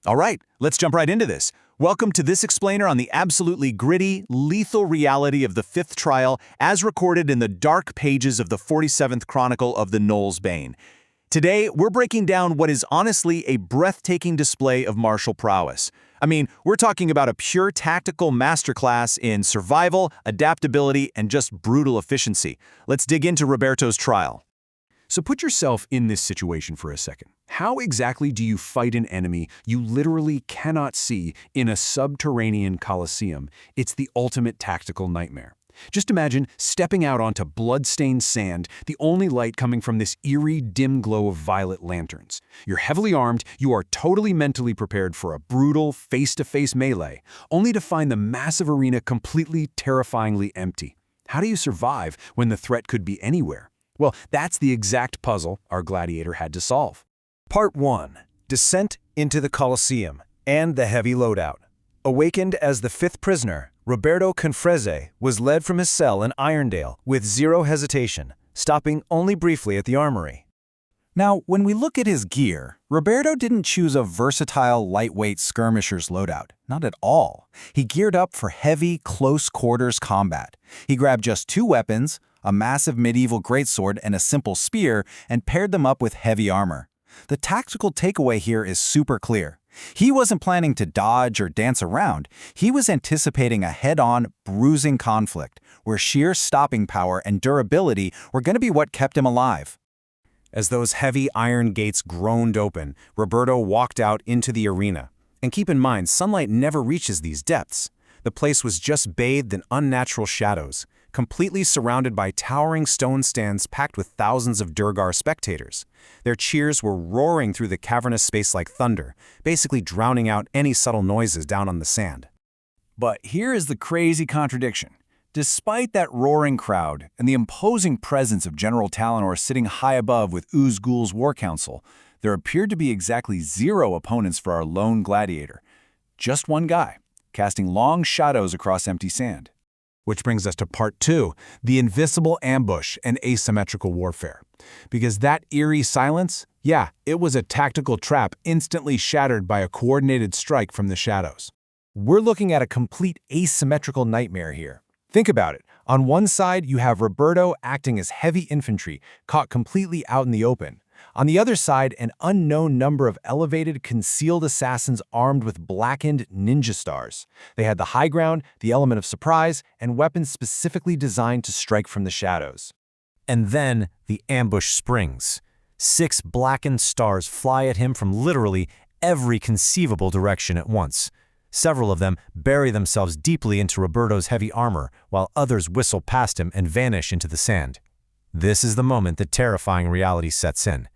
All right, let's jump right into this. Welcome to this explainer on the absolutely gritty, lethal reality of the fifth trial as recorded in the dark pages of the 47th Chronicle of the Knowles Bane. Today, we're breaking down what is honestly a breathtaking display of martial prowess. I mean, we're talking about a pure tactical masterclass in survival, adaptability, and just brutal efficiency. Let's dig into Roberto's trial. So put yourself in this situation for a second. How exactly do you fight an enemy you literally cannot see in a subterranean Colosseum? It's the ultimate tactical nightmare. Just imagine stepping out onto blood-stained sand, the only light coming from this eerie, dim glow of violet lanterns. You're heavily armed, you are totally mentally prepared for a brutal, face-to-face melee, only to find the massive arena completely, terrifyingly empty. How do you survive when the threat could be anywhere? Well, that's the exact puzzle our gladiator had to solve. Part 1. Descent into the Colosseum and the heavy loadout. Awakened as the fifth prisoner, Roberto Confreze was led from his cell in Irondale with zero hesitation, stopping only briefly at the armory. Now, when we look at his gear, Roberto didn't choose a versatile, lightweight skirmisher's loadout. Not at all. He geared up for heavy, close-quarters combat. He grabbed just two weapons, a massive medieval greatsword and a simple spear, and paired them up with heavy armor. The tactical takeaway here is super clear. He wasn't planning to dodge or dance around. He was anticipating a head-on, bruising conflict, where sheer stopping power and durability were going to be what kept him alive. As those heavy iron gates groaned open, Roberto walked out into the arena. And keep in mind, sunlight never reaches these depths. The place was just bathed in unnatural shadows, completely surrounded by towering stone stands packed with thousands of Duergar spectators. Their cheers were roaring through the cavernous space like thunder, basically drowning out any subtle noises down on the sand. But here is the crazy contradiction. Despite that roaring crowd and the imposing presence of General Talonor sitting high above with Uzgul's war council, there appeared to be exactly zero opponents for our lone gladiator. Just one guy, casting long shadows across empty sand. Which brings us to Part 2, the invisible ambush and asymmetrical warfare. Because that eerie silence, it was a tactical trap instantly shattered by a coordinated strike from the shadows. We're looking at a complete asymmetrical nightmare here. Think about it. On one side, you have Roberto acting as heavy infantry, caught completely out in the open. On the other side, an unknown number of elevated, concealed assassins armed with blackened ninja stars. They had the high ground, the element of surprise, and weapons specifically designed to strike from the shadows. And then the ambush springs. 6 blackened stars fly at him from literally every conceivable direction at once. Several of them bury themselves deeply into Roberto's heavy armor, while others whistle past him and vanish into the sand. This is the moment that terrifying reality sets in.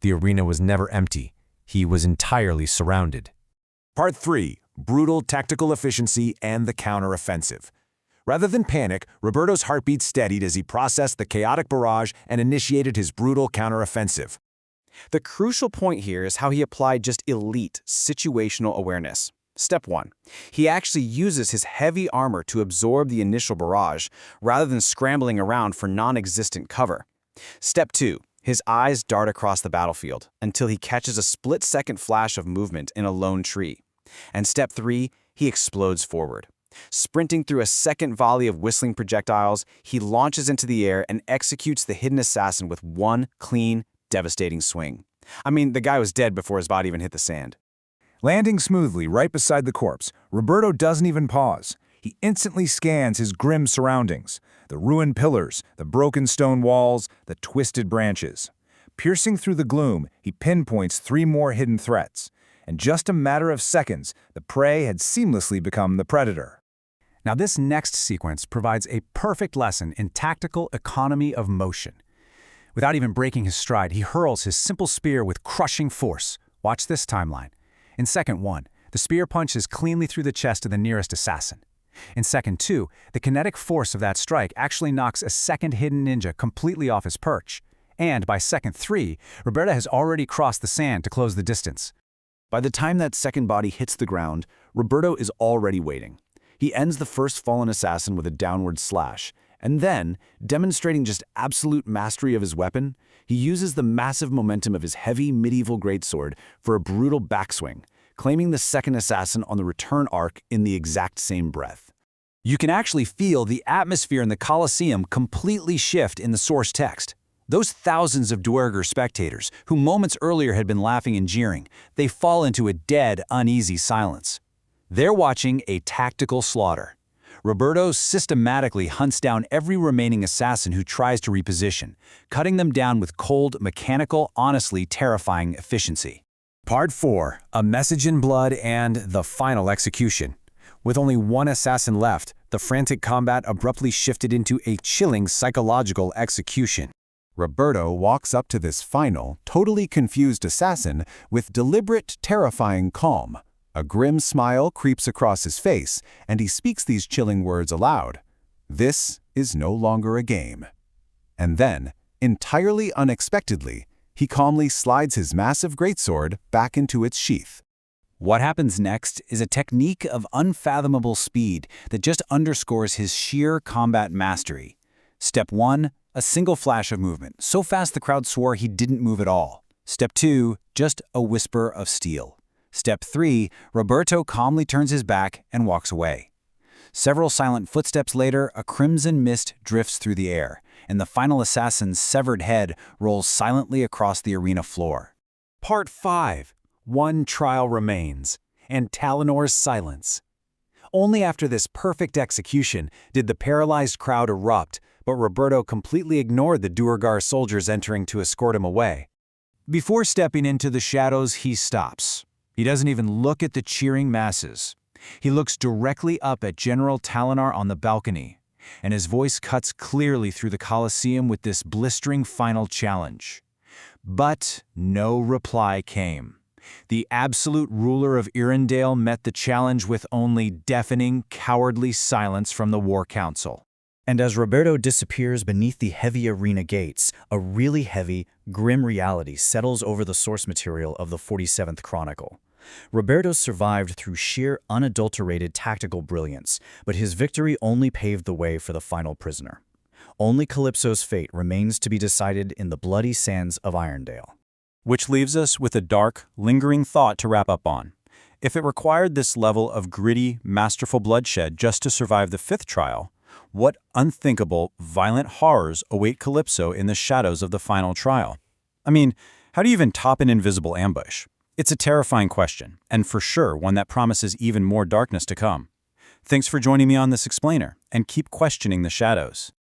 The arena was never empty. He was entirely surrounded. Part 3. Brutal tactical efficiency and the counteroffensive. Rather than panic, Roberto's heartbeat steadied as he processed the chaotic barrage and initiated his brutal counteroffensive. The crucial point here is how he applied just elite situational awareness. Step 1. He actually uses his heavy armor to absorb the initial barrage, rather than scrambling around for non-existent cover. Step 2. His eyes dart across the battlefield until he catches a split-second flash of movement in a lone tree. And Step 3. He explodes forward. Sprinting through a second volley of whistling projectiles, he launches into the air and executes the hidden assassin with one clean, devastating swing. I mean, the guy was dead before his body even hit the sand. Landing smoothly right beside the corpse, Roberto doesn't even pause. He instantly scans his grim surroundings, the ruined pillars, the broken stone walls, the twisted branches. Piercing through the gloom, he pinpoints 3 more hidden threats. In just a matter of seconds, the prey had seamlessly become the predator. Now this next sequence provides a perfect lesson in tactical economy of motion. Without even breaking his stride, he hurls his simple spear with crushing force. Watch this timeline. In second 1, the spear punches cleanly through the chest of the nearest assassin. In second 2, the kinetic force of that strike actually knocks a second hidden ninja completely off his perch. And by second 3, Roberto has already crossed the sand to close the distance. By the time that second body hits the ground, Roberto is already waiting. He ends the first fallen assassin with a downward slash, and then, demonstrating just absolute mastery of his weapon, he uses the massive momentum of his heavy medieval greatsword for a brutal backswing, claiming the second assassin on the return arc in the exact same breath. You can actually feel the atmosphere in the Colosseum completely shift in the source text. Those thousands of Duergar spectators, who moments earlier had been laughing and jeering, they fall into a dead, uneasy silence. They're watching a tactical slaughter. Roberto systematically hunts down every remaining assassin who tries to reposition, cutting them down with cold, mechanical, honestly terrifying efficiency. Part 4, A Message in Blood and the Final Execution. With only one assassin left, the frantic combat abruptly shifted into a chilling psychological execution. Roberto walks up to this final, totally confused assassin with deliberate, terrifying calm. A grim smile creeps across his face, and he speaks these chilling words aloud. This is no longer a game. And then, entirely unexpectedly, he calmly slides his massive greatsword back into its sheath. What happens next is a technique of unfathomable speed that just underscores his sheer combat mastery. Step 1, a single flash of movement, so fast the crowd swore he didn't move at all. Step 2, just a whisper of steel. Step 3, Roberto calmly turns his back and walks away. Several silent footsteps later, a crimson mist drifts through the air, and the final assassin's severed head rolls silently across the arena floor. Part 5. One trial remains, and Talinor's silence. Only after this perfect execution did the paralyzed crowd erupt, but Roberto completely ignored the Duergar soldiers entering to escort him away. Before stepping into the shadows, he stops. He doesn't even look at the cheering masses. He looks directly up at General Talinor on the balcony, and his voice cuts clearly through the Colosseum with this blistering final challenge. But no reply came. The absolute ruler of Irondale met the challenge with only deafening, cowardly silence from the War Council. And as Roberto disappears beneath the heavy arena gates, a really heavy, grim reality settles over the source material of the 47th Chronicle. Roberto survived through sheer, unadulterated tactical brilliance, but his victory only paved the way for the final prisoner. Only Calypso's fate remains to be decided in the bloody sands of Irondale. Which leaves us with a dark, lingering thought to wrap up on. If it required this level of gritty, masterful bloodshed just to survive the 5th trial, what unthinkable, violent horrors await Calypso in the shadows of the final trial? I mean, how do you even top an invisible ambush? It's a terrifying question, and for sure one that promises even more darkness to come. Thanks for joining me on this explainer, and keep questioning the shadows.